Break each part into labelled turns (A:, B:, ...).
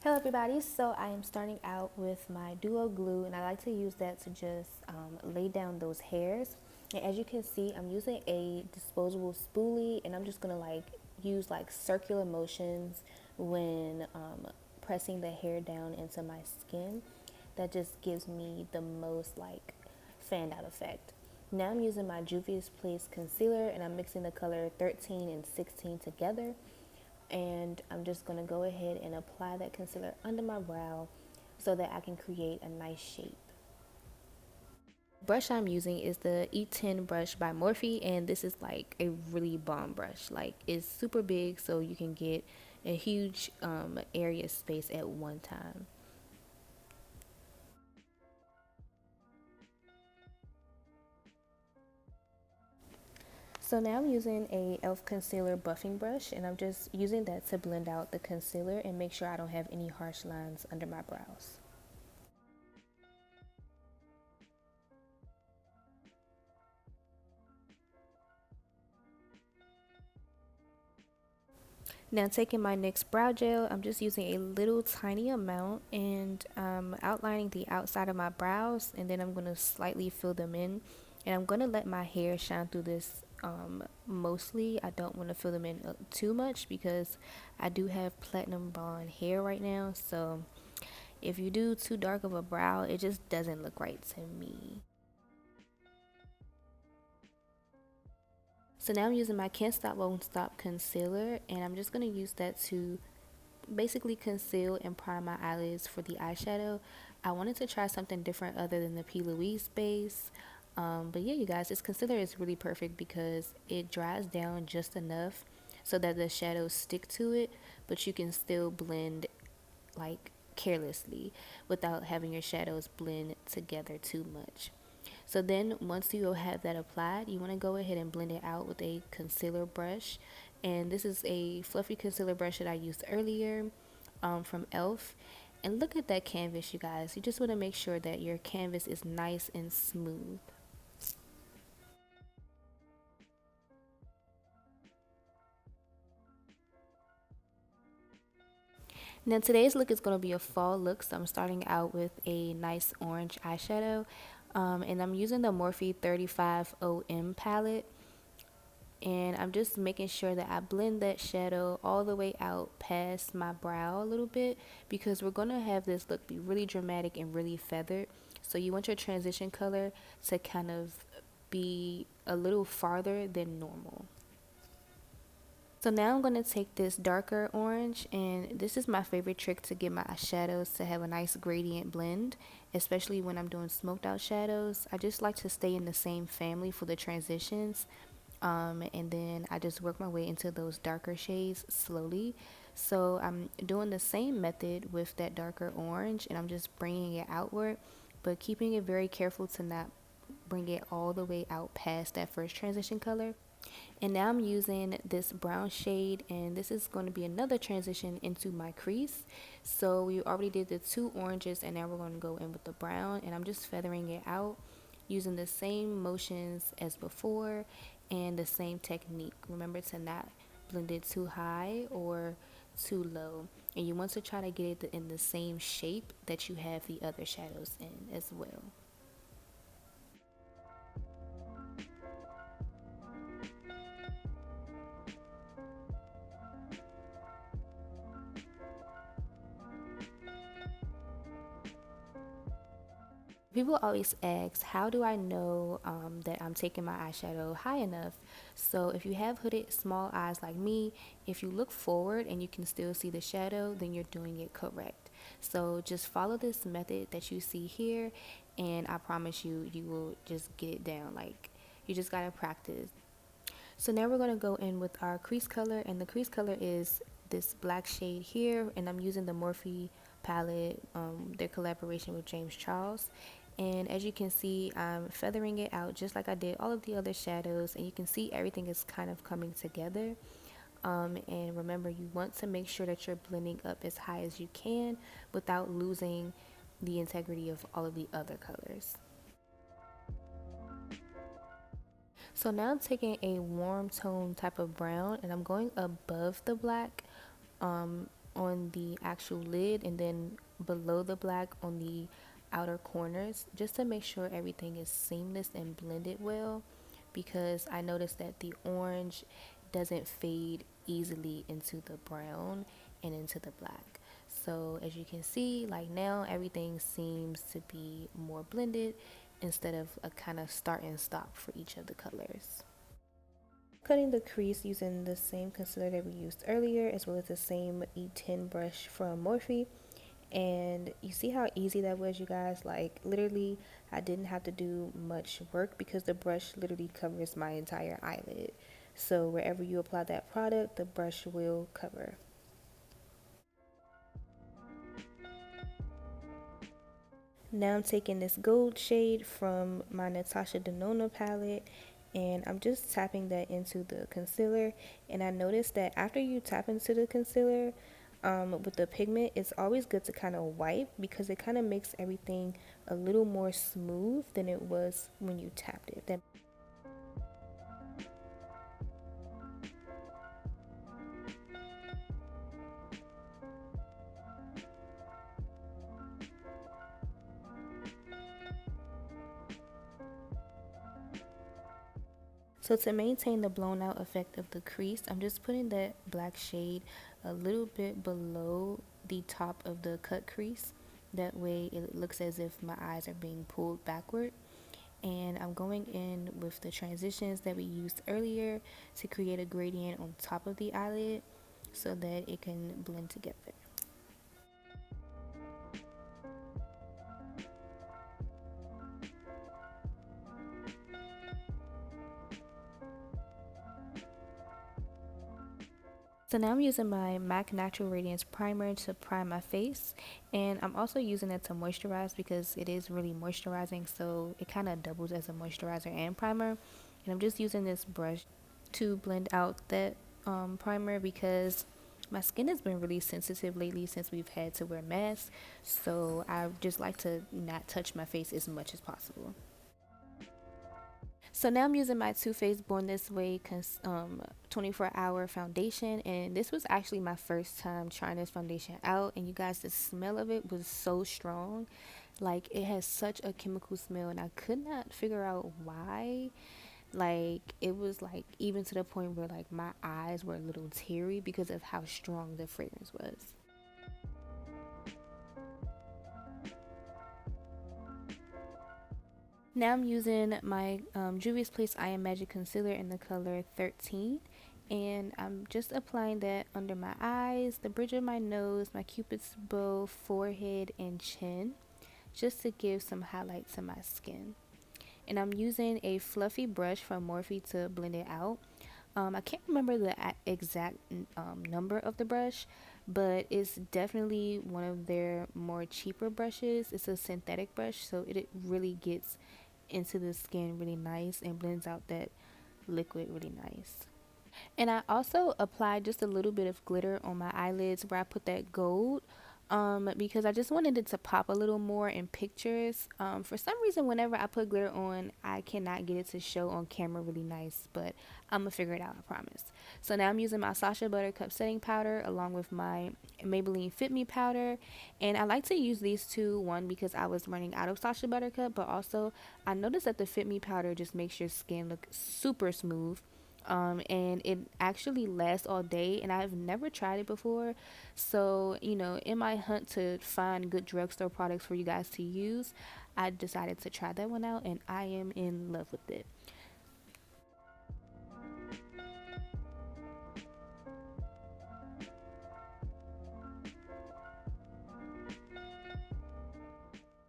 A: Hello everybody, so I am starting out with my duo glue and I like to use that to just lay down those hairs. And as you can see, I'm using a disposable spoolie and I'm just going to use circular motions when pressing the hair down into my skin. That just gives me the most fanned out effect. Now I'm using my Juvias Place concealer and I'm mixing the color 13 and 16 together, and I'm just going to go ahead and apply that concealer under my brow so that I can create a nice shape. The brush I'm using is the E10 brush by Morphe, and this is like a really bomb brush. Like, it's super big so you can get a huge area space at one time. So now I'm using a e.l.f. concealer buffing brush, and I'm just using that to blend out the concealer and make sure I don't have any harsh lines under my brows. Now taking my NYX Brow Gel, I'm just using a little tiny amount and outlining the outside of my brows, and then I'm going to slightly fill them in. And I'm going to let my hair shine through this mostly. I don't want to fill them in too much because I do have platinum blonde hair right now. So if you do too dark of a brow, it just doesn't look right to me. So now I'm using my Can't Stop Won't Stop concealer, and I'm just going to use that to basically conceal and prime my eyelids for the eyeshadow. I wanted to try something different other than the P. Louise base. But yeah, you guys, this concealer is really perfect because it dries down just enough so that the shadows stick to it, but you can still blend carelessly without having your shadows blend together too much. So then once you have that applied, you want to go ahead and blend it out with a concealer brush. And this is a fluffy concealer brush that I used earlier from e.l.f. And look at that canvas, you guys. You just want to make sure that your canvas is nice and smooth. Now today's look is going to be a fall look, so I'm starting out with a nice orange eyeshadow. And I'm using the Morphe 35 OM palette, and I'm just making sure that I blend that shadow all the way out past my brow a little bit, because we're going to have this look be really dramatic and really feathered. So you want your transition color to kind of be a little farther than normal. So now I'm going to take this darker orange, and this is my favorite trick to get my shadows to have a nice gradient blend, especially when I'm doing smoked out shadows. I just like to stay in the same family for the transitions, and then I just work my way into those darker shades slowly. So I'm doing the same method with that darker orange, and I'm just bringing it outward, but keeping it very careful to not bring it all the way out past that first transition color. And now I'm using this brown shade, and this is going to be another transition into my crease. So we already did the two oranges, and now we're going to go in with the brown, and I'm just feathering it out using the same motions as before and the same technique. Remember to not blend it too high or too low, and you want to try to get it in the same shape that you have the other shadows in as well. People always ask, how do I know that I'm taking my eyeshadow high enough? So if you have hooded small eyes like me, if you look forward and you can still see the shadow, then you're doing it correct. So just follow this method that you see here, and I promise you, you will just get it down. Like, you just gotta practice. So now we're going to go in with our crease color, and the crease color is this black shade here, and I'm using the Morphe palette, their collaboration with James Charles. And as you can see, I'm feathering it out just like I did all of the other shadows, and you can see everything is kind of coming together. And remember, you want to make sure that you're blending up as high as you can without losing the integrity of all of the other colors. So now I'm taking a warm tone type of brown, and I'm going above the black, on the actual lid and then below the black on the outer corners, just to make sure everything is seamless and blended well, because I noticed that the orange doesn't fade easily into the brown and into the black. So as you can see, like now everything seems to be more blended instead of a kind of start and stop for each of the colors. Cutting the crease using the same concealer that we used earlier, as well as the same E10 brush from Morphe. And you see how easy that was, you guys? Like literally I didn't have to do much work because the brush literally covers my entire eyelid. So wherever you apply that product, the brush will cover. Now I'm taking this gold shade from my Natasha Denona palette, and I'm just tapping that into the concealer. And I noticed that after you tap into the concealer with the pigment, it's always good to kind of wipe, because it kind of makes everything a little more smooth than it was when you tapped it. So to maintain the blown out effect of the crease, I'm just putting that black shade a little bit below the top of the cut crease. That way it looks as if my eyes are being pulled backward. And I'm going in with the transitions that we used earlier to create a gradient on top of the eyelid so that it can blend together. So now I'm using my MAC Natural Radiance Primer to prime my face, and I'm also using it to moisturize because it is really moisturizing, so it kind of doubles as a moisturizer and primer. And I'm just using this brush to blend out that primer, because my skin has been really sensitive lately since we've had to wear masks, so I just like to not touch my face as much as possible. So now I'm using my Too Faced Born This Way 24-hour foundation, and this was actually my first time trying this foundation out, and you guys, the smell of it was so strong. Like, it has such a chemical smell, and I could not figure out why. Like, it was like even to the point where like my eyes were a little teary because of how strong the fragrance was. Now I'm using my Juvia's Place I Am Magic Concealer in the color 13. And I'm just applying that under my eyes, the bridge of my nose, my cupid's bow, forehead, and chin, just to give some highlight to my skin. And I'm using a fluffy brush from Morphe to blend it out. I can't remember the exact number of the brush, but it's definitely one of their more cheaper brushes. It's a synthetic brush, so it really gets into the skin really nice and blends out that liquid really nice. And I also applied just a little bit of glitter on my eyelids where I put that gold, because I just wanted it to pop a little more in pictures. For some reason, whenever I put glitter on, I cannot get it to show on camera really nice, but I'm gonna figure it out, I promise. So now I'm using my Sacha Buttercup setting powder along with my Maybelline Fit Me powder, and I like to use these two, one because I was running out of Sacha Buttercup, but also I noticed that the Fit Me powder just makes your skin look super smooth, and it actually lasts all day, and I've never tried it before. So in my hunt to find good drugstore products for you guys to use, I decided to try that one out, and I am in love with it.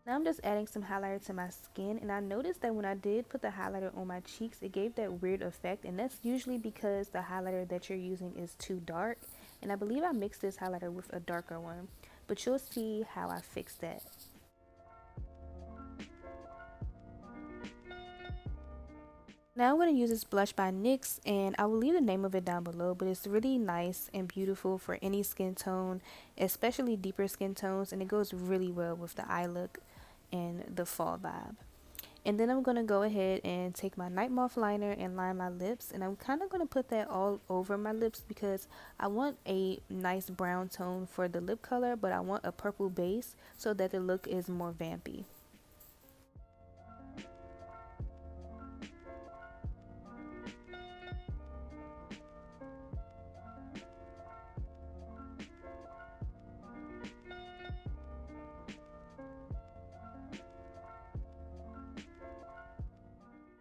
A: Now I'm just adding some highlighter to my skin, and I noticed that when I did put the highlighter on my cheeks, it gave that weird effect, and that's usually because the highlighter that you're using is too dark, and I believe I mixed this highlighter with a darker one, but you'll see how I fixed that. Now I'm going to use this blush by NYX, and I will leave the name of it down below, but it's really nice and beautiful for any skin tone, especially deeper skin tones, and it goes really well with the eye look and the fall vibe. And then I'm going to go ahead and take my Night Moth liner and line my lips. And I'm kind of going to put that all over my lips because I want a nice brown tone for the lip color, but I want a purple base so that the look is more vampy.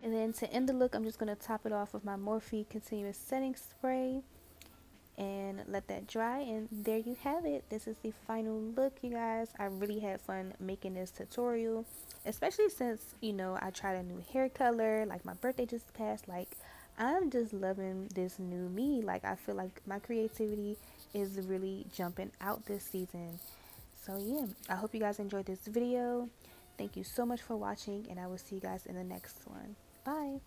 A: And then to end the look, I'm just going to top it off with my Morphe Continuous Setting Spray and let that dry, and there you have it. This is the final look, you guys. I really had fun making this tutorial, especially since, you know, I tried a new hair color, like my birthday just passed. Like, I'm just loving this new me. Like, I feel like my creativity is really jumping out this season. So yeah, I hope you guys enjoyed this video. Thank you so much for watching, and I will see you guys in the next one. Bye.